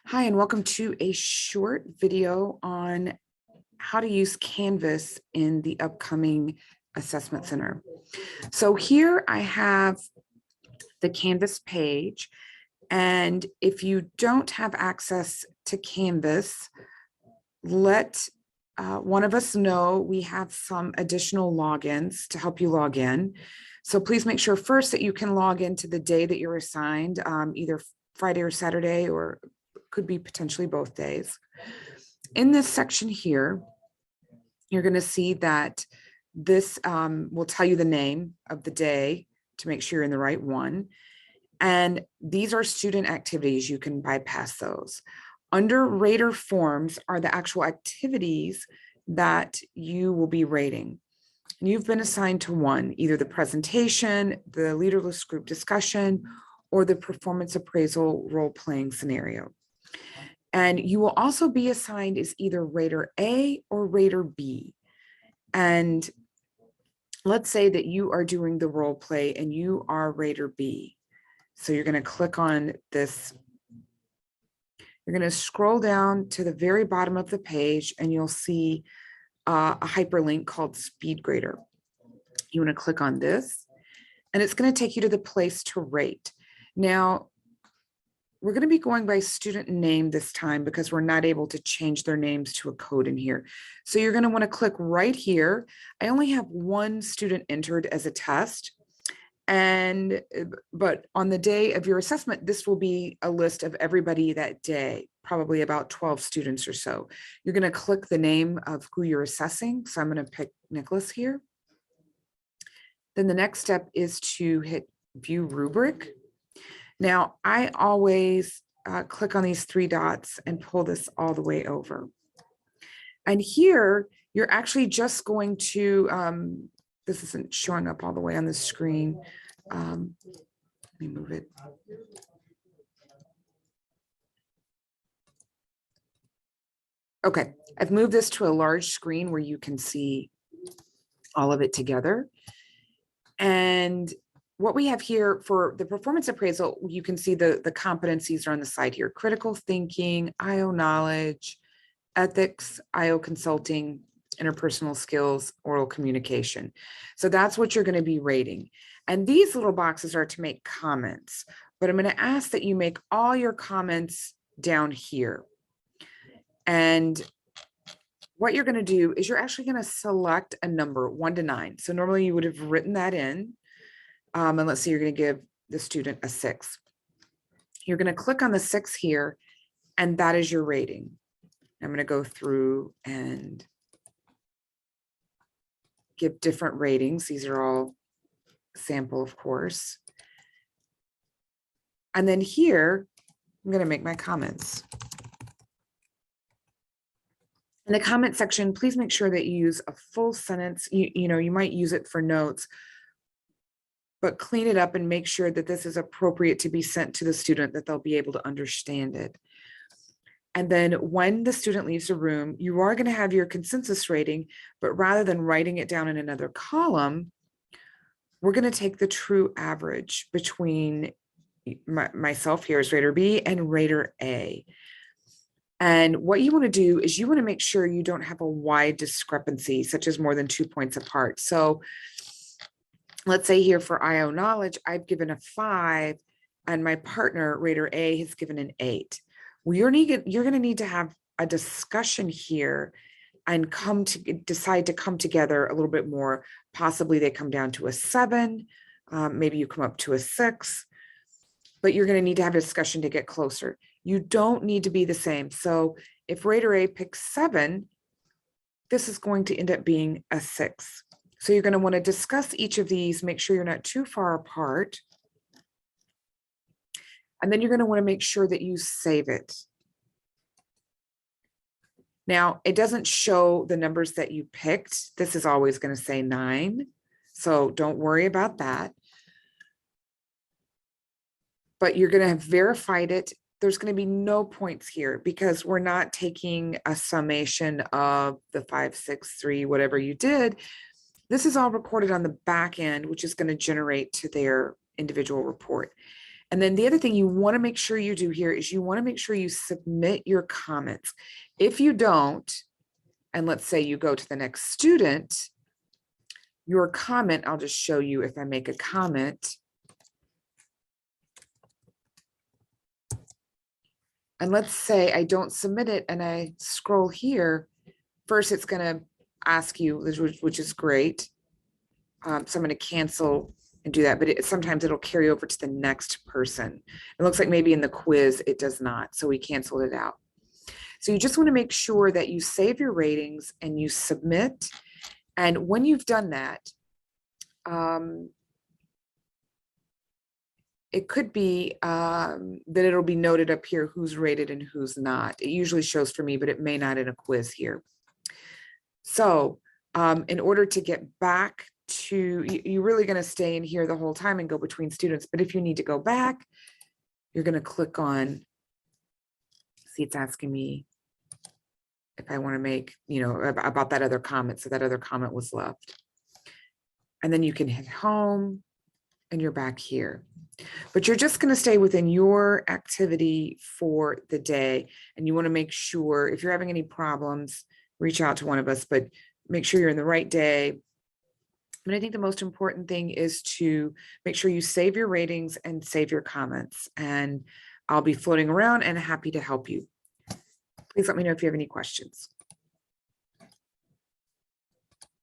Hi, and welcome to a short video on how to use Canvas in the upcoming assessment center. So here I have the Canvas page, and if you don't have access to Canvas, let one of us know. We have some additional logins to help you log in. So please make sure first that you can log into the day that you're assigned, either Friday or Saturday, or could be potentially both days. In this section here, you're going to see that this will tell you the name of the day to make sure you're in the right one. And these are student activities. You can bypass those. Under rater forms are the actual activities that you will be rating. And you've been assigned to one, either the presentation, the leaderless group discussion, or the performance appraisal role-playing scenario. And you will also be assigned as either rater A or rater B. And let's say that you are doing the role play and you are rater B. So you're going to click on this. You're going to scroll down to the very bottom of the page and you'll see a hyperlink called SpeedGrader. You want to click on this and it's going to take you to the place to rate. Now, we're going to be going by student name this time because we're not able to change their names to a code in here. So you're going to want to click right here. I only have one student entered as a test. But on the day of your assessment, this will be a list of everybody that day, probably about 12 students or so. You're going to click the name of who you're assessing. So I'm going to pick Nicholas here. Then the next step is to hit view rubric. Now, I always click on these three dots and pull this all the way over. And here, you're actually just going to, this isn't showing up all the way on the screen. Let me move it. Okay, I've moved this to a large screen where you can see all of it together. And what we have here for the performance appraisal, you can see the competencies are on the side here: critical thinking, IO knowledge, ethics, IO consulting, interpersonal skills, oral communication. So that's what you're going to be rating. And these little boxes are to make comments, but I'm going to ask that you make all your comments down here. And what you're going to do is you're actually going to select a number 1 to 9. So normally you would have written that in. And let's say you're going to give the student a 6. You're going to click on the 6 here, and that is your rating. I'm going to go through and give different ratings. These are all sample, of course. And then here, I'm going to make my comments. In the comment section, please make sure that you use a full sentence. You might use it for notes, but clean it up and make sure that this is appropriate to be sent to the student, that they'll be able to understand it. And then when the student leaves the room, you are going to have your consensus rating, but rather than writing it down in another column, we're going to take the true average between myself here as rater B and rater A. And what you want to do is you want to make sure you don't have a wide discrepancy, such as more than 2 points apart. So let's say here for IO knowledge, I've given a 5 and my partner, rater A, has given an 8. Well, you're going to need to have a discussion here and decide to come together a little bit more. Possibly they come down to a 7, maybe you come up to a 6, but you're going to need to have a discussion to get closer. You don't need to be the same. So if rater A picks 7, this is going to end up being a 6. So you're going to want to discuss each of these, make sure you're not too far apart. And then you're going to want to make sure that you save it. Now, it doesn't show the numbers that you picked. This is always going to say 9. So don't worry about that. But you're going to have verified it. There's going to be no points here because we're not taking a summation of the 5, 6, 3, whatever you did. This is all recorded on the back end, which is going to generate to their individual report. And then the other thing you want to make sure you do here is you want to make sure you submit your comments. If you don't, and let's say you go to the next student, your comment, I'll just show you if I make a comment. And let's say I don't submit it and I scroll here. First, it's going to ask you, which is great. So I'm going to cancel and do that, but sometimes it'll carry over to the next person. It looks like maybe in the quiz, it does not. So we canceled it out. So you just want to make sure that you save your ratings and you submit. And when you've done that, it could be that it'll be noted up here who's rated and who's not. It usually shows for me, but it may not in a quiz here. So in order to get back to, you're really going to stay in here the whole time and go between students. But if you need to go back, you're going to click on, see, it's asking me if I want to make, about that other comment. So that other comment was left. And then you can hit home and you're back here. But you're just going to stay within your activity for the day. And you want to make sure if you're having any problems, reach out to one of us, but make sure you're in the right day. And I think the most important thing is to make sure you save your ratings and save your comments. And I'll be floating around and happy to help you. Please let me know if you have any questions.